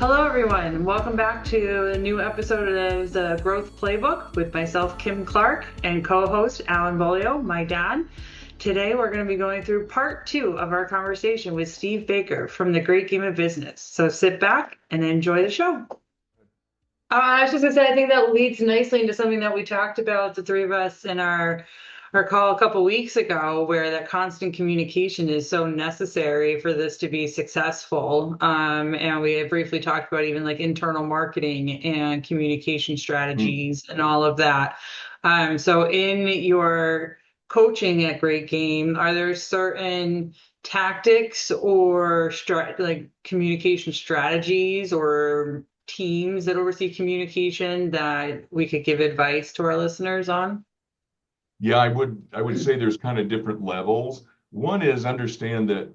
Hello, everyone. Welcome back to a new episode of the Growth Playbook with myself, Kim Clark, and co-host Alan Bolio, my dad. Today, we're going to be going through part 2 of our conversation with Steve Baker from The Great Game of Business. So sit back and enjoy the show. I was just going to say, I think that leads nicely into something that we talked about, the three of us, in our call a couple weeks ago, where that constant communication is so necessary for this to be successful. And we had briefly talked about even like internal marketing and communication strategies and all of that. So in your coaching at Great Game, are there certain tactics or like communication strategies or teams that oversee communication that we could give advice to our listeners on? Yeah, I would say there's kind of different levels. One is understand that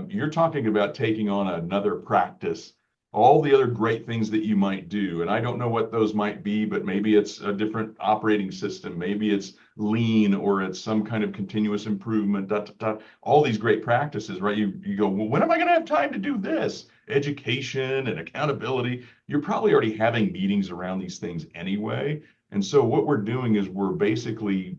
you're talking about taking on another practice, all the other great things that you might do. And I don't know what those might be, but maybe it's a different operating system. Maybe it's lean or it's some kind of continuous improvement, all these great practices, right? You go, well, when am I going to have time to do this? Education and accountability. You're probably already having meetings around these things anyway. And so what we're doing is we're basically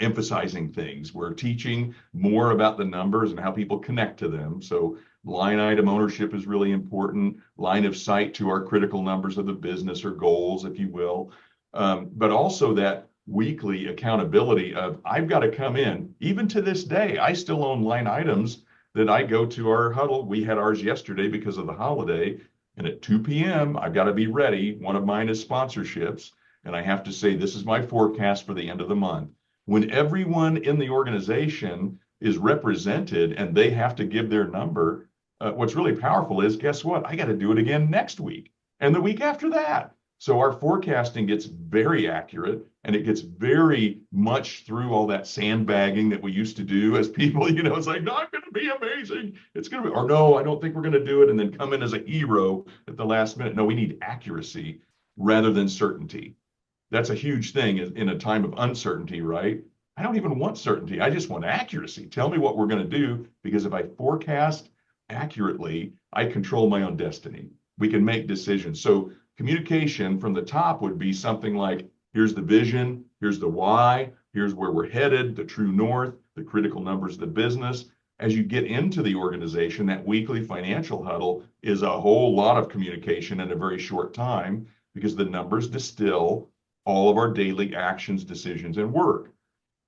emphasizing things. We're teaching more about the numbers and how people connect to them. So line item ownership is really important, line of sight to our critical numbers of the business or goals, if you will. But also that weekly accountability of I've got to come in. Even to this day, I still own line items that I go to our huddle. We had ours yesterday because of the holiday. And at 2 p.m., I've got to be ready. One of mine is sponsorships. And I have to say, this is my forecast for the end of the month. When everyone in the organization is represented and they have to give their number, what's really powerful is, guess what? I got to do it again next week and the week after that. So our forecasting gets very accurate and it gets very much through all that sandbagging that we used to do as people, it's like, not going to be amazing. It's going to be, or no, I don't think we're going to do it. And then come in as a hero at the last minute. No, we need accuracy rather than certainty. That's a huge thing in a time of uncertainty, right? I don't even want certainty. I just want accuracy. Tell me what we're going to do, because if I forecast accurately, I control my own destiny. We can make decisions. So communication from the top would be something like, here's the vision, here's the why, here's where we're headed, the true north, the critical numbers of the business. As you get into the organization, that weekly financial huddle is a whole lot of communication in a very short time, because the numbers distill all of our daily actions, decisions, and work.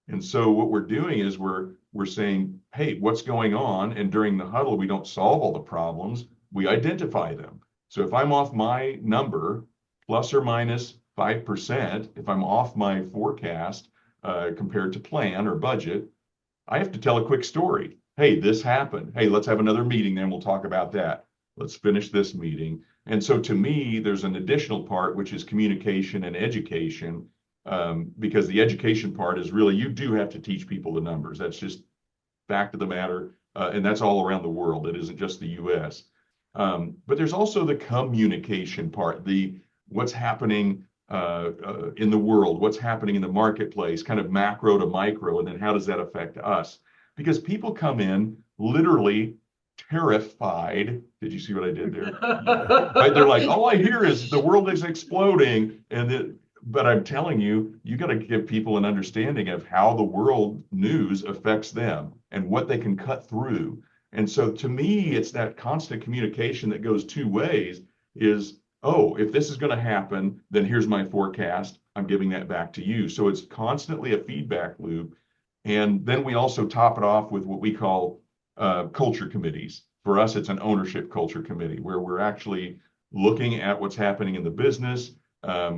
And so what we're doing is we're saying, hey, what's going on? And during the huddle, we don't solve all the problems, we identify them. So if I'm off my number, plus or minus 5%, if I'm off my forecast compared to plan or budget, I have to tell a quick story. Hey, this happened. Hey, let's have another meeting, then we'll talk about that. Let's finish this meeting. And so to me, there's an additional part, which is communication and education, because the education part is really, you do have to teach people the numbers. That's just fact of the matter. And that's all around the world. It isn't just the US. But there's also the communication part, what's happening in the world, what's happening in the marketplace, kind of macro to micro, and then how does that affect us? Because people come in literally terrified. Did you see what I did there? Right? They're like, all I hear is the world is exploding. But I'm telling you, you got to give people an understanding of how the world news affects them and what they can cut through. And so to me, it's that constant communication that goes two ways is, oh, if this is going to happen, then here's my forecast. I'm giving that back to you. So it's constantly a feedback loop. And then we also top it off with what we call culture committees. For us, it's an ownership culture committee where we're actually looking at what's happening in the business.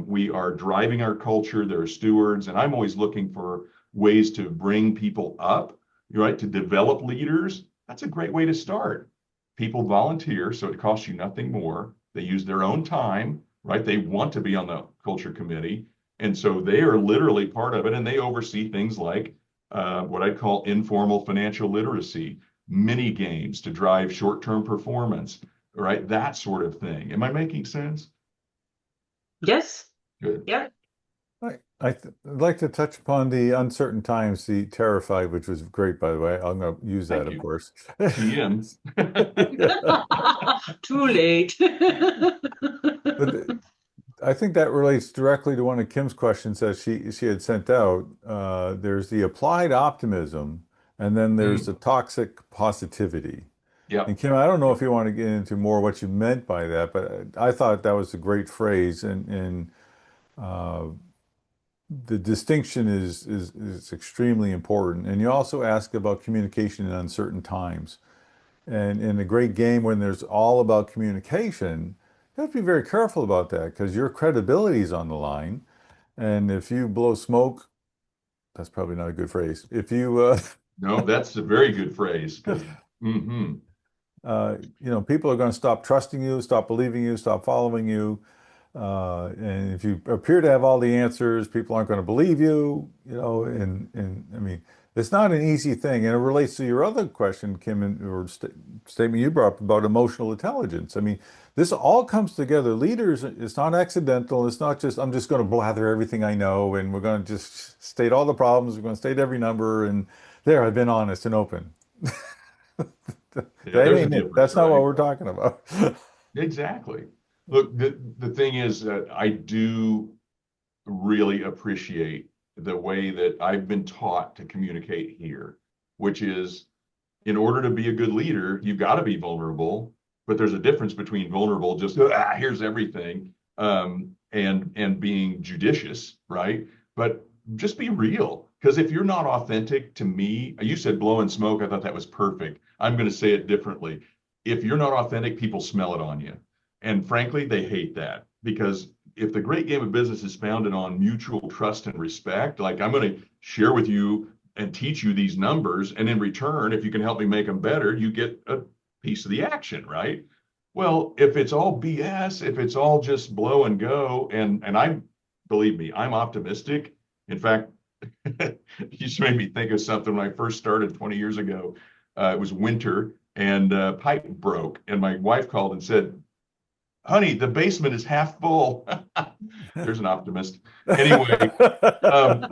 We are driving our culture. There are stewards, and I'm always looking for ways to bring people up, right? To develop leaders. That's a great way to start. People volunteer, so it costs you nothing more. They use their own time, right? They want to be on the culture committee. And so they are literally part of it, and they oversee things like what I call informal financial literacy, mini games to drive short-term performance, right? That sort of thing. Am I making sense? Yes. Good. Yeah. I'd like to touch upon the uncertain times, the terrified, which was great, by the way. I'm going to use that, Thank of you. course. TM. Too late. But I think that relates directly to one of Kim's questions that she had sent out. There's the applied optimism, and then there's the Mm, toxic positivity. And yep. Kim, I don't know Yep. if you want to get into more what you meant by that, but I thought that was a great phrase, and uh, the distinction is extremely important. And you also ask about communication in uncertain times. And in a great game, when there's all about communication, you have to be very careful about that because your credibility is on the line. And if you blow smoke, that's probably not a good phrase. If you, No, that's a very good phrase because, mm-hmm. people are going to stop trusting you, stop believing you, stop following you. And if you appear to have all the answers, people aren't going to believe you, and I mean, it's not an easy thing. And it relates to your other question, Kim, or statement you brought up about emotional intelligence. I mean, this all comes together. Leaders, it's not accidental. It's not just, I'm just going to blather everything I know and we're going to just state all the problems. We're going to state every number. And there, I've been honest and open. Yeah, That there's a ain't it. difference, That's not what right? we're talking about. Exactly. Look, the thing is that I do really appreciate the way that I've been taught to communicate here, which is in order to be a good leader, you've got to be vulnerable. But there's a difference between vulnerable, just here's everything, and being judicious, right? But just be real. Because if you're not authentic to me, you said blowing smoke. I thought that was perfect. I'm going to say it differently. If you're not authentic, people smell it on you. And frankly, they hate that because if the great game of business is founded on mutual trust and respect, like I'm going to share with you and teach you these numbers. And in return, if you can help me make them better, you get a piece of the action, right? Well, if it's all BS, if it's all just blow and go, and I believe me, I'm optimistic. In fact, you just made me think of something when I first started 20 years ago. It was winter and pipe broke, and my wife called and said, "Honey, the basement is half full." There's an optimist. Anyway, um,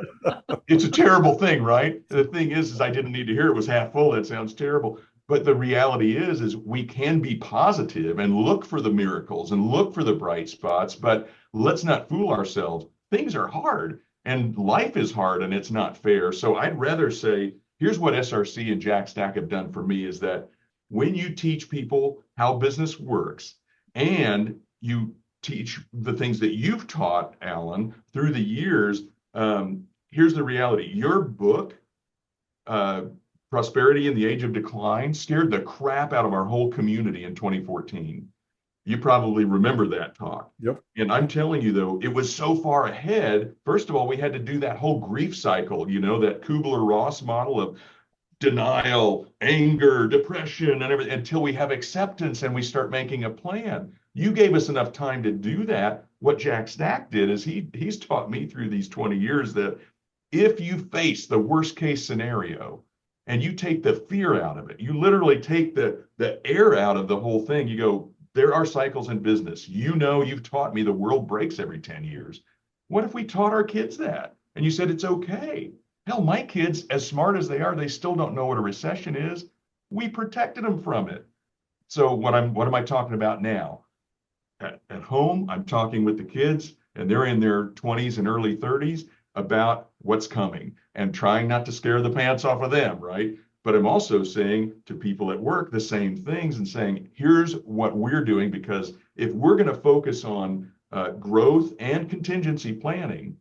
it's a terrible thing, right? The thing is I didn't need to hear it was half full. That sounds terrible. But the reality is we can be positive and look for the miracles and look for the bright spots, but let's not fool ourselves. Things are hard and life is hard and it's not fair. So I'd rather say, here's what SRC and Jack Stack have done for me is that when you teach people how business works and you teach the things that you've taught, Alan, through the years, here's the reality. Your book, uh, Prosperity in the Age of Decline, scared the crap out of our whole community in 2014. You probably remember that talk. Yep. And I'm telling you, though, it was so far ahead. First of all, we had to do that whole grief cycle, that Kubler-Ross model of denial, anger, depression, and everything until we have acceptance and we start making a plan. You gave us enough time to do that. What Jack Stack did is he's taught me through these 20 years that if you face the worst case scenario and you take the fear out of it, you literally take the air out of the whole thing. You go, there are cycles in business. You've taught me the world breaks every 10 years. What if we taught our kids that? And you said it's okay. Hell, my kids, as smart as they are, they still don't know what a recession is. We protected them from it. So what am I talking about now? At home, I'm talking with the kids, and they're in their 20s and early 30s about what's coming and trying not to scare the pants off of them, right? But I'm also saying to people at work the same things and saying, here's what we're doing, because if we're going to focus on growth and contingency planning,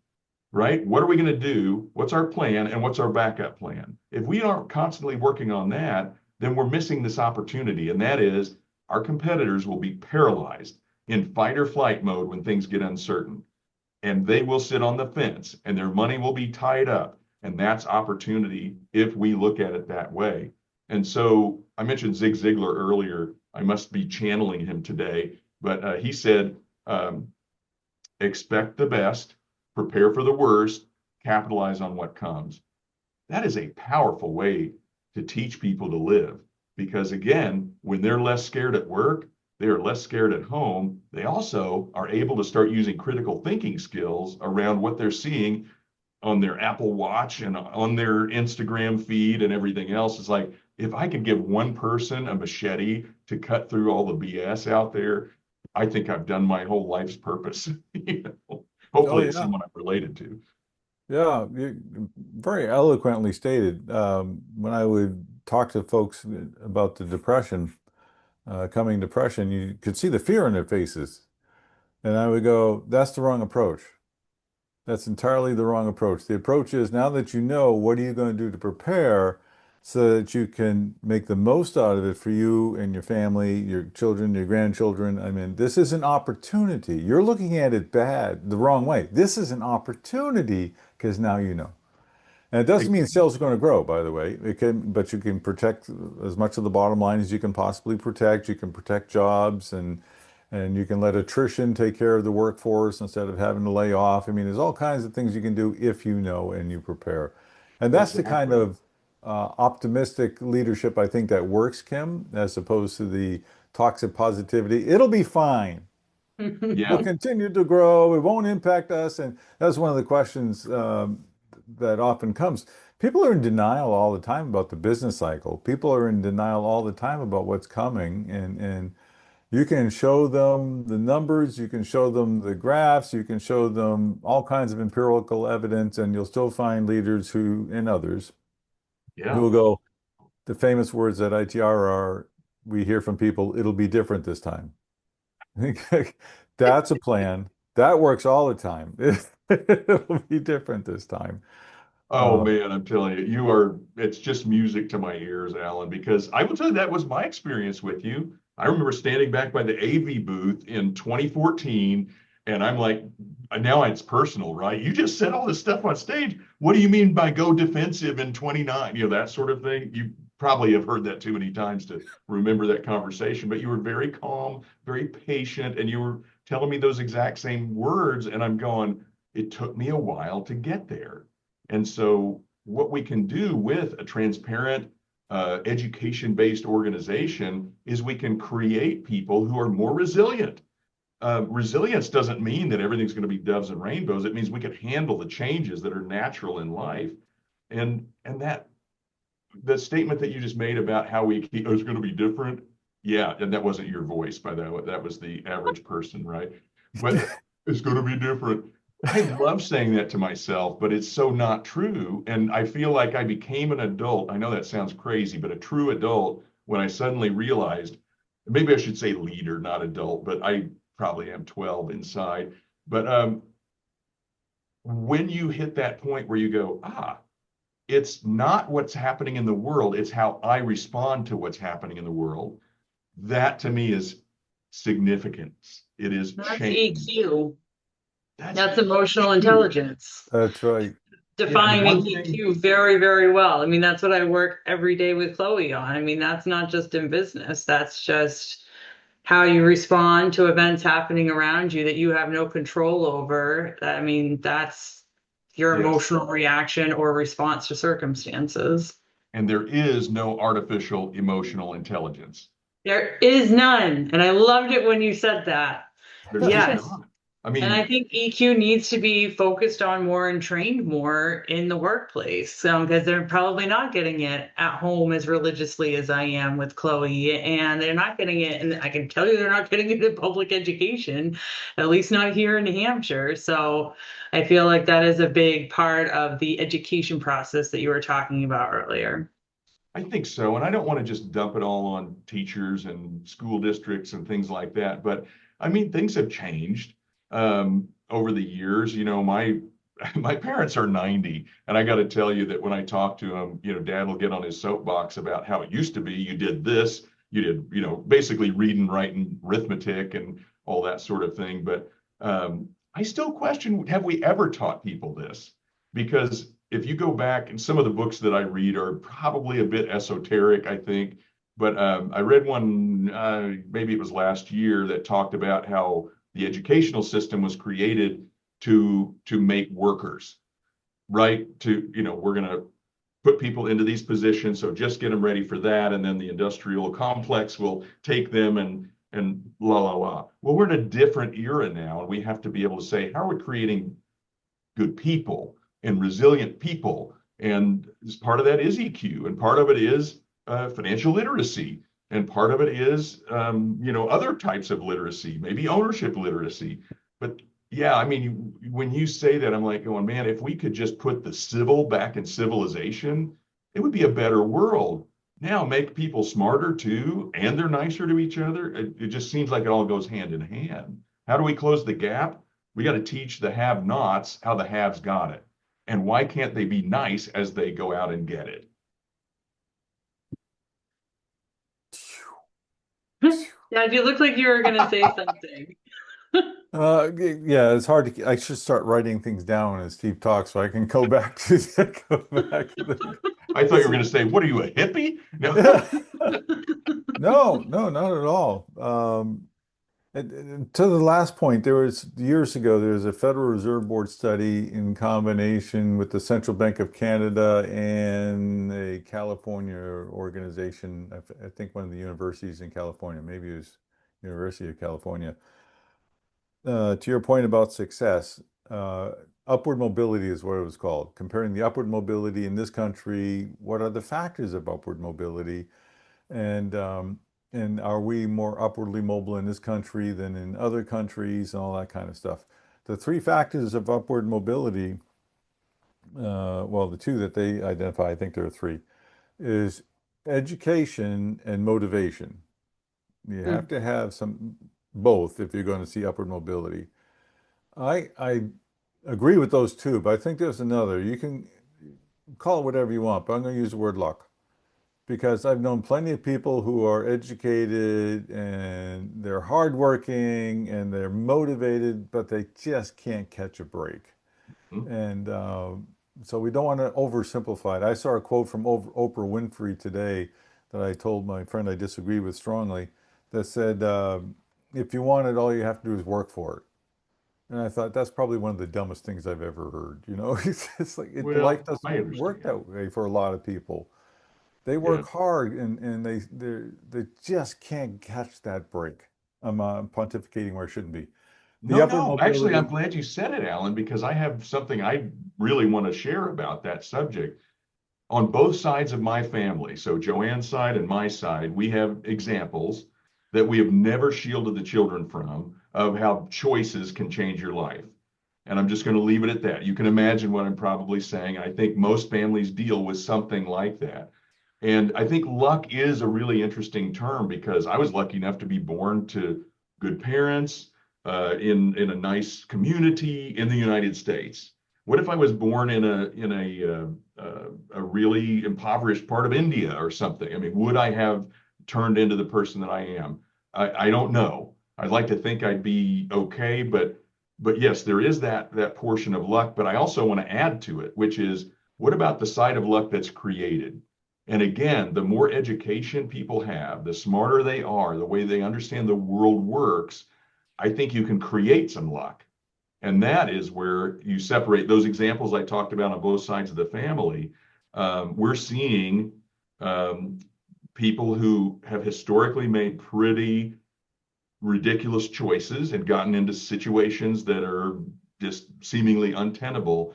right? What are we going to do? What's our plan and what's our backup plan? If we aren't constantly working on that, then we're missing this opportunity. And that is our competitors will be paralyzed in fight or flight mode when things get uncertain. And they will sit on the fence and their money will be tied up. And that's opportunity if we look at it that way. And so I mentioned Zig Ziglar earlier. I must be channeling him today, but he said, expect the best, prepare for the worst, capitalize on what comes. That is a powerful way to teach people to live. Because again, when they're less scared at work, They are less scared at home. They also are able to start using critical thinking skills around what they're seeing on their Apple Watch and on their Instagram feed and everything else. It's like, if I could give one person a machete to cut through all the BS out there, I think I've done my whole life's purpose. Oh Hopefully it's yeah. someone I'm related to. Yeah, very eloquently stated. When I would talk to folks about the depression, coming depression, you could see the fear in their faces. And I would go, that's the wrong approach. That's entirely the wrong approach. The approach is, now that you know, what are you going to do to prepare so that you can make the most out of it for you and your family, your children, your grandchildren. I mean, this is an opportunity. You're looking at it the wrong way. This is an opportunity because now you know. And it doesn't mean sales are going to grow, by the way. It can, but you can protect as much of the bottom line as you can possibly protect. You can protect jobs, and you can let attrition take care of the workforce instead of having to lay off. I mean, there's all kinds of things you can do if you know and you prepare. And that's the kind Exactly. of optimistic leadership I think that works, Kim, as opposed to the toxic positivity. It'll be fine. We'll Yeah. continue to grow. It won't impact us. And that's one of the questions that often comes. People are in denial all the time about the business cycle. People are in denial all the time about what's coming. And you can show them the numbers, you can show them the graphs, you can show them all kinds of empirical evidence, and you'll still find leaders who, and others, who Yeah. will go, the famous words at ITR are, we hear from people, it'll be different this time. That's a plan. That works all the time. It'll be different this time. Oh Uh, man, I'm telling you, it's just music to my ears, Alan, because I will tell you that was my experience with you. I remember standing back by the AV booth in 2014, and I'm like, now it's personal, right? You just said all this stuff on stage. What do you mean by go defensive in 29? You know, that sort of thing. You probably have heard that too many times to remember that conversation, but you were very calm, very patient, and you were telling me those exact same words. And I'm going, it took me a while to get there. And so, what we can do with a transparent, education-based organization is we can create people who are more resilient. Resilience doesn't mean that everything's going to be doves and rainbows. It means we can handle the changes that are natural in life. And that the statement that you just made about how we keep, oh, it's going to be different. Yeah, and that wasn't your voice, by the way. That was the average person, right? But it's going to be different. I love saying that to myself, but it's so not true. And I feel like I became an adult. I know that sounds crazy, but a true adult when I suddenly realized, maybe I should say leader, not adult, but I probably am 12 inside. But when you hit that point where you go, it's not what's happening in the world, it's how I respond to what's happening in the world. That to me is significance. It is That's change. EQ. That's That's emotional EQ. intelligence. that's right. Yeah, and Defining one thing, EQ very, very well. I mean, that's what I work every day with Chloe on. I mean, that's not just in business, that's just how you respond to events happening around you that you have no control over. I mean, that's your yes, emotional reaction or response to circumstances. and there is no artificial emotional intelligence. There is none. And I loved it when you said that. There's just Yes. not. I And I mean, think EQ needs to be focused on more and trained more in the workplace. Because they're probably not getting it at home as religiously as I am with Chloe. And they're not getting it. And I can tell you they're not getting it in public education, at least not here in New Hampshire. So I feel like that is a big part of the education process that you were talking about earlier. I think so. And I don't want to just dump it all on teachers and school districts and things like that. But I mean, things have changed over the years. You know, my parents are 90, and I got to tell you that when I talk to them, you know, Dad will get on his soapbox about how it used to be. You did this, you did, you know, basically reading, writing, arithmetic, and all that sort of thing. But I still question: have we ever taught people this? Because if you go back, and some of the books that I read are probably a bit esoteric, I think. But I read one, maybe it was last year, that talked about how the educational system was created to make workers, right? To, you know, we're going to put people into these positions, so just get them ready for that, and then the industrial complex will take them and and la la la. Well, we're in a different era now, and we have to be able to say, how are we creating good people and resilient people? And part of that is EQ, and part of it is financial literacy, and part of it is other types of literacy, maybe ownership literacy. But yeah, I mean, when you say that, I'm like going, man, if we could just put the civil back in civilization, it would be a better world. Now make people smarter too, and they're nicer to each other. It just seems like it all goes hand in hand. How do we close the gap? We got to teach the have-nots how the haves got it. And why can't they be nice as they go out and get it? Yeah, you look like you were going to say something. Yeah, it's hard to. I should start writing things down as Steve talks, so I can go back to go back. I thought you were going to say, "What are you, a hippie?" No, No, no, not at all. And to the last point, there was years ago, there was a Federal Reserve Board study in combination with the Central Bank of Canada and a California organization. I think one of the universities in California, maybe it was University of California. To your point about success, upward mobility is what it was called. Comparing the upward mobility in this country, what are the factors of upward mobility? And are we more upwardly mobile in this country than in other countries and all that kind of stuff? The three factors of upward mobility, well, the two that they identify, I think there are three, is education and motivation. You have to have both if you're going to see upward mobility. I agree with those two, but I think there's another. You can call it whatever you want, but I'm going to use the word luck. Because I've known plenty of people who are educated and they're hardworking and they're motivated, but they just can't catch a break. And so we don't want to oversimplify it. I saw a quote from Oprah Winfrey today that I told my friend I disagree with strongly, that said, if you want it, all you have to do is work for it. And I thought that's probably one of the dumbest things I've ever heard. It's like life I doesn't work understand. that way for a lot of people. They Yeah. work hard and they just can't catch that break. I'm pontificating where I shouldn't be. The No, upward no. Actually, I'm mobility. glad you said it, Alan, because I have something I really want to share about that subject. On both sides of my family, so Joanne's side and my side, we have examples that we have never shielded the children from of how choices can change your life. And I'm just going to leave it at that. You can imagine what I'm probably saying. I think most families deal with something like that. And I think luck is a really interesting term because I was lucky enough to be born to good parents in a nice community in the United States. What if I was born in a really impoverished part of India or something? I mean, would I have turned into the person that I am? I don't know. I'd like to think I'd be okay, but yes, there is that portion of luck. But I also want to add to it, which is what about the side of luck that's created? And again, the more education people have, the smarter they are, the way they understand the world works, I think you can create some luck. And that is where you separate those examples I talked about on both sides of the family. We're seeing people who have historically made pretty ridiculous choices and gotten into situations that are just seemingly untenable,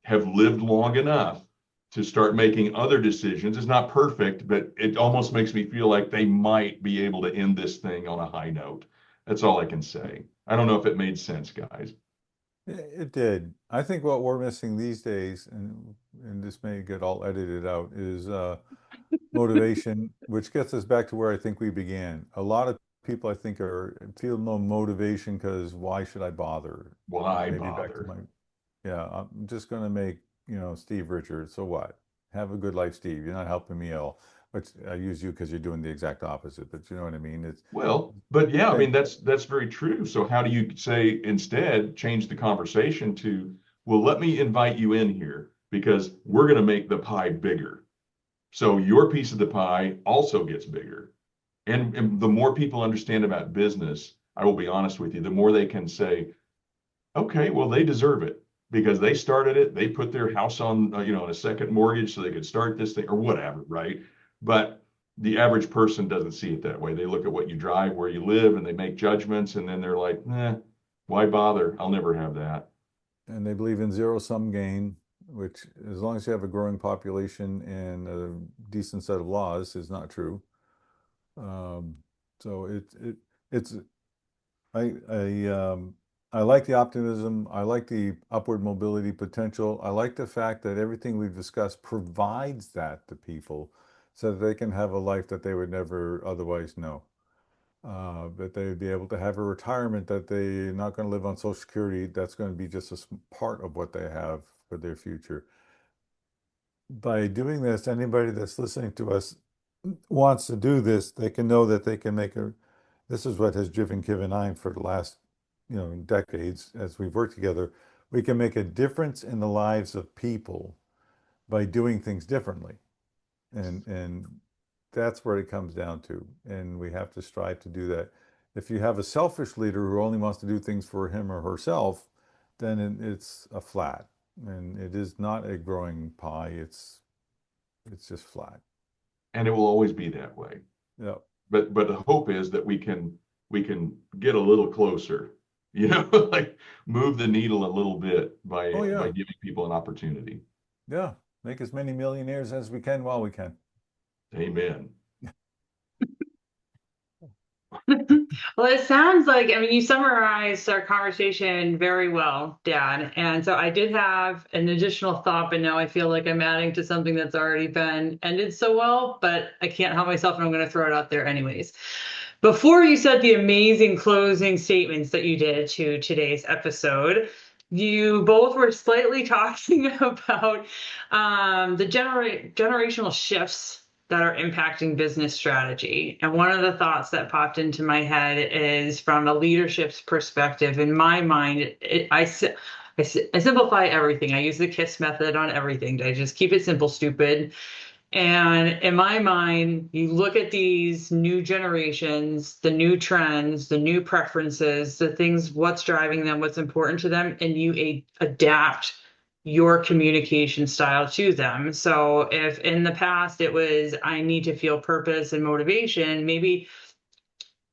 have lived long enough to start making other decisions. It's not perfect, but it almost makes me feel like they might be able to end this thing on a high note. That's all I can say. I don't know if it made sense, guys. It did. I think what we're missing these days, and this may get all edited out, is motivation, which gets us back to where I think we began. A lot of people, I think, feel no motivation because why should I bother? Why Maybe back to bother? yeah, I'm just going to make, Steve richer. So what? Have a good life, Steve. You're not helping me ill. Which I use you because you're doing the exact opposite, but you know what I mean? It's Well, but yeah, I same. mean that's very true. So how do you say instead change the conversation to, well, let me invite you in here because we're going to make the pie bigger. So your piece of the pie also gets bigger. And the more people understand about business, I will be honest with you, the more they can say, okay, well, they deserve it because they started it. They put their house on, on a second mortgage so they could start this thing or whatever, right? But the average person doesn't see it that way. They look at what you drive, where you live, and they make judgments, and then they're like, why bother? I'll never have that. And they believe in zero-sum gain, which, as long as you have a growing population and a decent set of laws, is not true. Um, so it's I like the optimism. I like the upward mobility potential. I like the fact that everything we've discussed provides that to people so that they can have a life that they would never otherwise know. That they would be able to have a retirement that they're not going to live on Social Security. That's going to be just a part of what they have for their future. By doing this, anybody that's listening to us wants to do this, they can know that they can make a, this is what has driven Kim and I for the last, decades as we've worked together. We can make a difference in the lives of people by doing things differently. And that's where it comes down to. And we have to strive to do that. If you have a selfish leader who only wants to do things for him or herself, then it's a flat. And it is not a growing pie. It's just flat. And it will always be that way. Yeah. But the hope is that we can get a little closer, like move the needle a little bit by Oh, yeah. by giving people an opportunity. Yeah. Make as many millionaires as we can while we can. Amen. Well, it sounds like, I mean, you summarized our conversation very well, Dad. And so I did have an additional thought, but now I feel like I'm adding to something that's already been ended so well, but I can't help myself and I'm going to throw it out there anyways. Before you said the amazing closing statements that you did to today's episode, you both were slightly talking about the generational shifts that are impacting business strategy. And one of the thoughts that popped into my head is from a leadership's perspective. In my mind, I simplify everything. I use the KISS method on everything. I just keep it simple, stupid. And in my mind, you look at these new generations, the new trends, the new preferences, the things, what's driving them, what's important to them, and you adapt your communication style to them. So if in the past it was, I need to feel purpose and motivation, maybe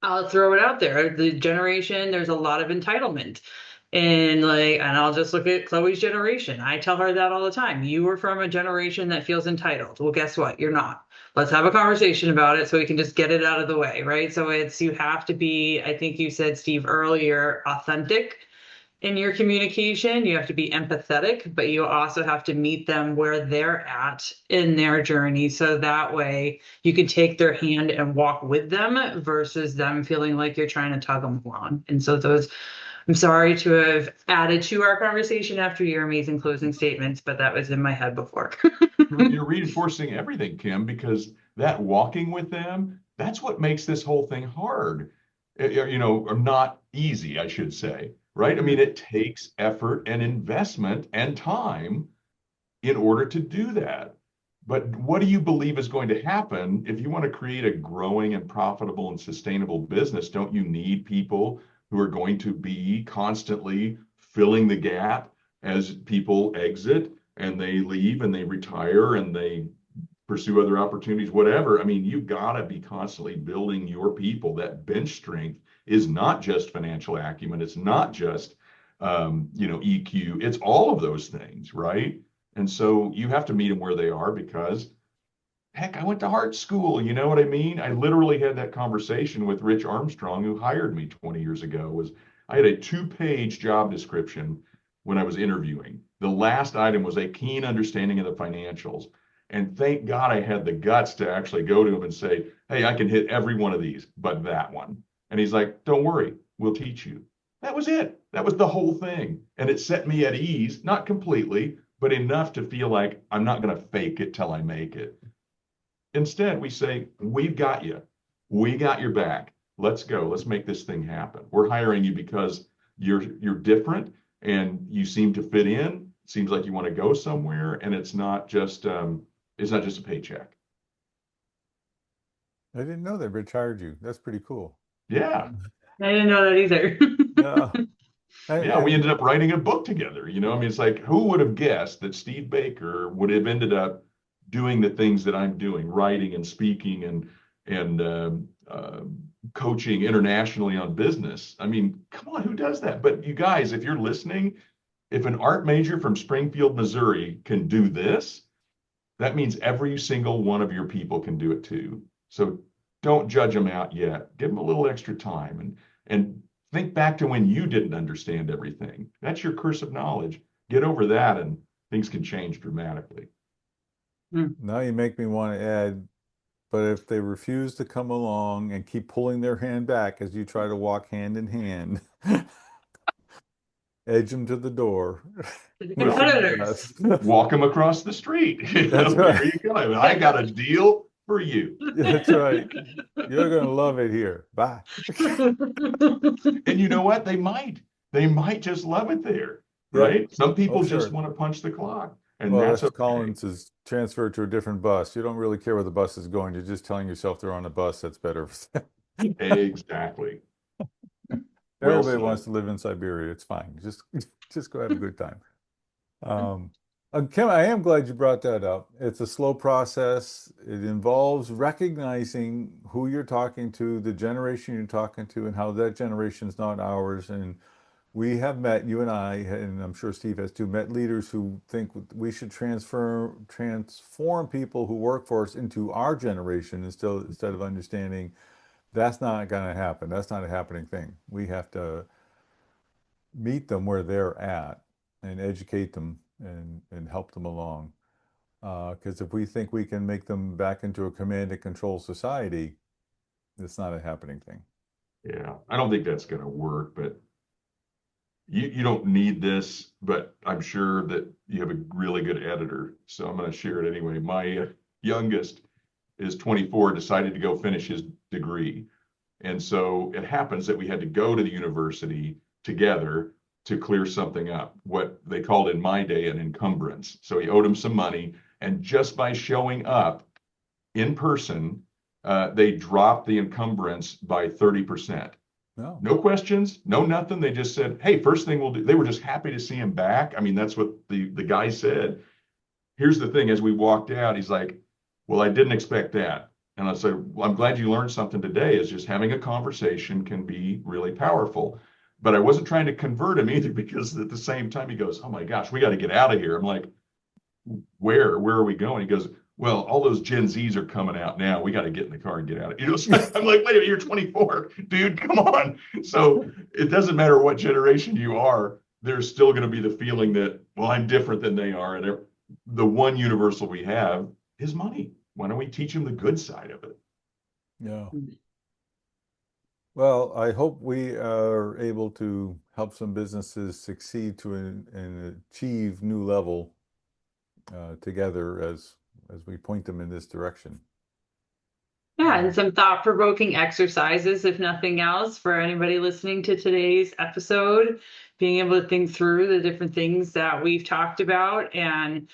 I'll throw it out there. The generation, there's a lot of entitlement. And I'll just look at Chloe's generation. I tell her that all the time. You were from a generation that feels entitled. Well, guess what? You're not. Let's have a conversation about it so we can just get it out of the way, right? So you have to be, I think you said, Steve, earlier, authentic in your communication. You have to be empathetic, but you also have to meet them where they're at in their journey. So that way you can take their hand and walk with them versus them feeling like you're trying to tug them along. And so I'm sorry to have added to our conversation after your amazing closing statements, but that was in my head before. You're reinforcing everything, Kim, because that walking with them, that's what makes this whole thing hard, or not easy, I should say, right? I mean, it takes effort and investment and time in order to do that. But what do you believe is going to happen if you want to create a growing and profitable and sustainable business? Don't you need people who are going to be constantly filling the gap as people exit and they leave and they retire and they pursue other opportunities, whatever? I mean, you've got to be constantly building your people. That bench strength is not just financial acumen. It's not just, EQ. It's all of those things, right? And so you have to meet them where they are because, heck, I went to art school. You know what I mean? I literally had that conversation with Rich Armstrong, who hired me 20 years ago. I had a 2-page job description when I was interviewing. The last item was a keen understanding of the financials. And thank God I had the guts to actually go to him and say, hey, I can hit every one of these, but that one. And he's like, don't worry, we'll teach you. That was it. That was the whole thing. And it set me at ease, not completely, but enough to feel like I'm not going to fake it till I make it. Instead, we say, we've got you. We got your back. Let's go. Let's make this thing happen. We're hiring you because you're different and you seem to fit in. It seems like you want to go somewhere, and it's not just a paycheck. I didn't know they retired you. That's pretty cool. Yeah. I didn't know that either. Yeah. Yeah, we ended up writing a book together. I mean, it's like, who would have guessed that Steve Baker would have ended up doing the things that I'm doing, writing and speaking and coaching internationally on business. I mean, come on, who does that? But you guys, if you're listening, if an art major from Springfield, Missouri can do this, that means every single one of your people can do it too. So don't judge them out yet. Give them a little extra time and think back to when you didn't understand everything. That's your curse of knowledge. Get over that and things can change dramatically. Now you make me want to add, but if they refuse to come along and keep pulling their hand back as you try to walk hand in hand, edge them to the door. Competitors. Walk them across the street. That's right. There you go. I got a deal for you. That's right. You're going to love it here. Bye. And you know what? They might just love it there, right? Yep. Some people sure. just want to punch the clock, and Well, that's okay. Collins is transferred to a different bus. You don't really care where the bus is going. You're just telling yourself they're on a bus that's better. Exactly. Everybody wants to live in Siberia. It's fine. Just go have a good time. Kim, I am glad you brought that up. It's a slow process. It involves recognizing who you're talking to, the generation you're talking to, and how that generation is not ours. And we have met, you and I, and I'm sure Steve has too, met leaders who think we should transform people who work for us into our generation instead of understanding that's not going to happen. That's not a happening thing. We have to meet them where they're at and educate them and help them along. Because if we think we can make them back into a command and control society, it's not a happening thing. Yeah, I don't think that's going to work, but you don't need this, but I'm sure that you have a really good editor. So I'm going to share it anyway. My youngest is 24, decided to go finish his degree. And so it happens that we had to go to the university together to clear something up, what they called in my day an encumbrance. So he owed him some money. And just by showing up in person, they dropped the encumbrance by 30%. No questions, no nothing. They just said, hey, first thing we'll do. They were just happy to see him back. I mean, that's what the guy said. Here's the thing, as we walked out, he's like, well, I didn't expect that. And I said, well, I'm glad you learned something today, is just having a conversation can be really powerful. But I wasn't trying to convert him either, because at the same time he goes, oh my gosh, we got to get out of here. I'm like, where are we going? He goes, well, all those Gen Zs are coming out now. We got to get in the car and get out of here. So I'm like, wait a minute, you're 24, dude, come on. So it doesn't matter what generation you are, there's still going to be the feeling that, well, I'm different than they are. And the one universal we have is money. Why don't we teach them the good side of it? Yeah. Well, I hope we are able to help some businesses succeed to and achieve new level together as we point them in this direction. Yeah, and some thought-provoking exercises, if nothing else, for anybody listening to today's episode, being able to think through the different things that we've talked about and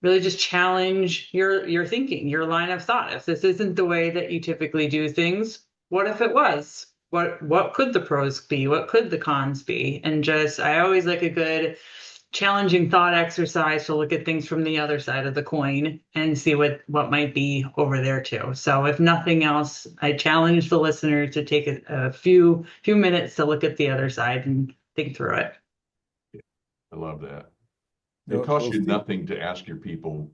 really just challenge your thinking, your line of thought. If this isn't the way that you typically do things, what if it was? What could the pros be? What could the cons be? And just, I always like a good challenging thought exercise to look at things from the other side of the coin and see what might be over there too. So if nothing else, I challenge the listener to take a few minutes to look at the other side and think through it. I love that. It costs you nothing to ask your people,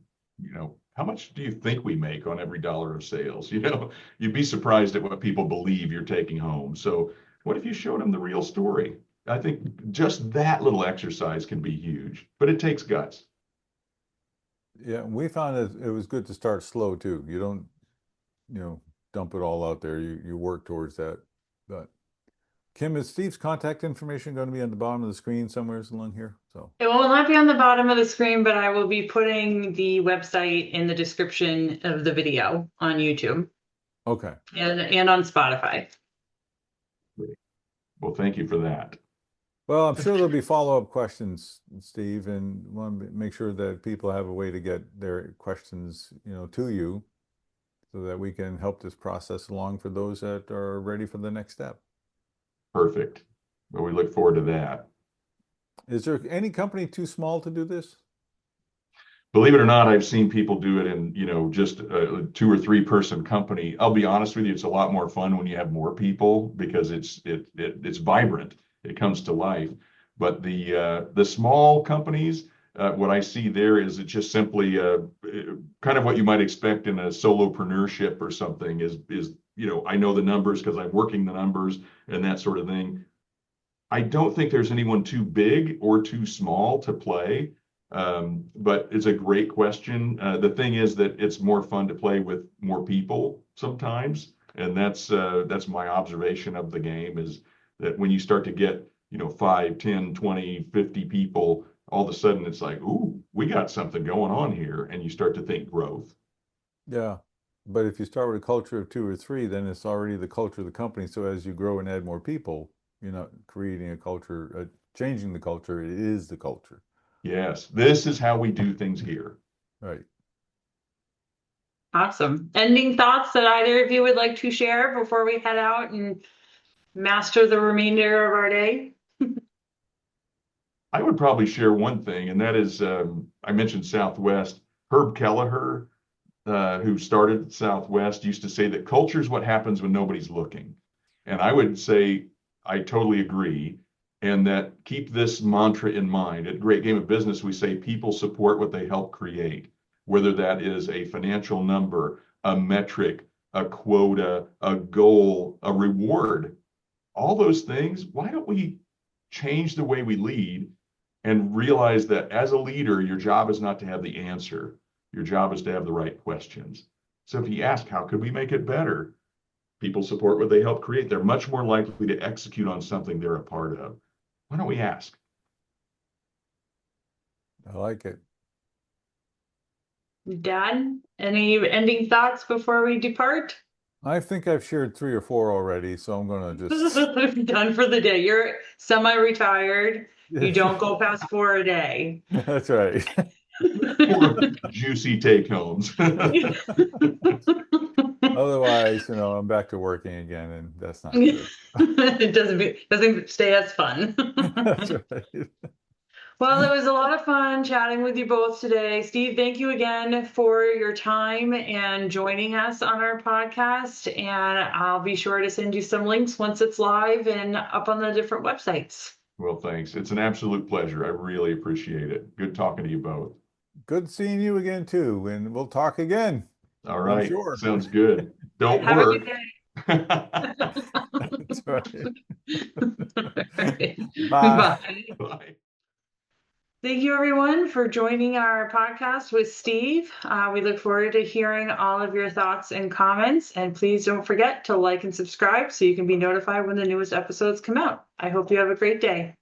how much do you think we make on every dollar of sales? You'd be surprised at what people believe you're taking home. So what if you showed them the real story? I think just that little exercise can be huge, but it takes guts. Yeah, we found that it was good to start slow too. You don't, dump it all out there. You work towards that. But Kim, is Steve's contact information going to be on the bottom of the screen somewhere along here? So it will not be on the bottom of the screen, but I will be putting the website in the description of the video on YouTube. Okay. And on Spotify. Great. Well, thank you for that. Well, I'm sure there'll be follow-up questions, Steve, and want to make sure that people have a way to get their questions, to you, so that we can help this process along for those that are ready for the next step. Perfect. Well, we look forward to that. Is there any company too small to do this? Believe it or not, I've seen people do it in, just a 2 or 3 person company. I'll be honest with you, it's a lot more fun when you have more people because it's vibrant. It comes to life. But the small companies, what I see there is it's just simply kind of what you might expect in a solopreneurship or something is I know the numbers because I'm working the numbers and that sort of thing. I don't think there's anyone too big or too small to play. But it's a great question. The thing is that it's more fun to play with more people sometimes. And that's my observation of the game is that when you start to get, 5, 10, 20, 50 people, all of a sudden it's like, ooh, we got something going on here. And you start to think growth. Yeah. But if you start with a culture of 2 or 3, then it's already the culture of the company. So as you grow and add more people, you're not creating a culture, changing the culture. It is the culture. Yes, this is how we do things here. Right. Awesome. Ending thoughts that either of you would like to share before we head out and master the remainder of our day? I would probably share one thing, and that is I mentioned Southwest. Herb Kelleher, who started Southwest, used to say that culture is what happens when nobody's looking. And I would say I totally agree. And that keep this mantra in mind. At Great Game of Business, we say people support what they help create, whether that is a financial number, a metric, a quota, a goal, a reward, all those things. Why don't we change the way we lead and realize that as a leader, your job is not to have the answer. Your job is to have the right questions. So if you ask, how could we make it better? People support what they help create. They're much more likely to execute on something they're a part of. Why don't we ask? I like it. Dad, any ending thoughts before we depart? I think I've shared 3 or 4 already, so I'm going to just Done for the day. You're semi-retired. You don't go past 4 a day. That's right. 4 juicy take homes. Otherwise, I'm back to working again, and that's not good. It doesn't stay as fun. That's right. Well, it was a lot of fun chatting with you both today. Steve, thank you again for your time and joining us on our podcast. And I'll be sure to send you some links once it's live and up on the different websites. Well, thanks. It's an absolute pleasure. I really appreciate it. Good talking to you both. Good seeing you again, too, and we'll talk again. All right. Sure. Sounds good. Don't Have work. a good day. That's right. Bye. Bye. Thank you, everyone, for joining our podcast with Steve. We look forward to hearing all of your thoughts and comments. And please don't forget to like and subscribe so you can be notified when the newest episodes come out. I hope you have a great day.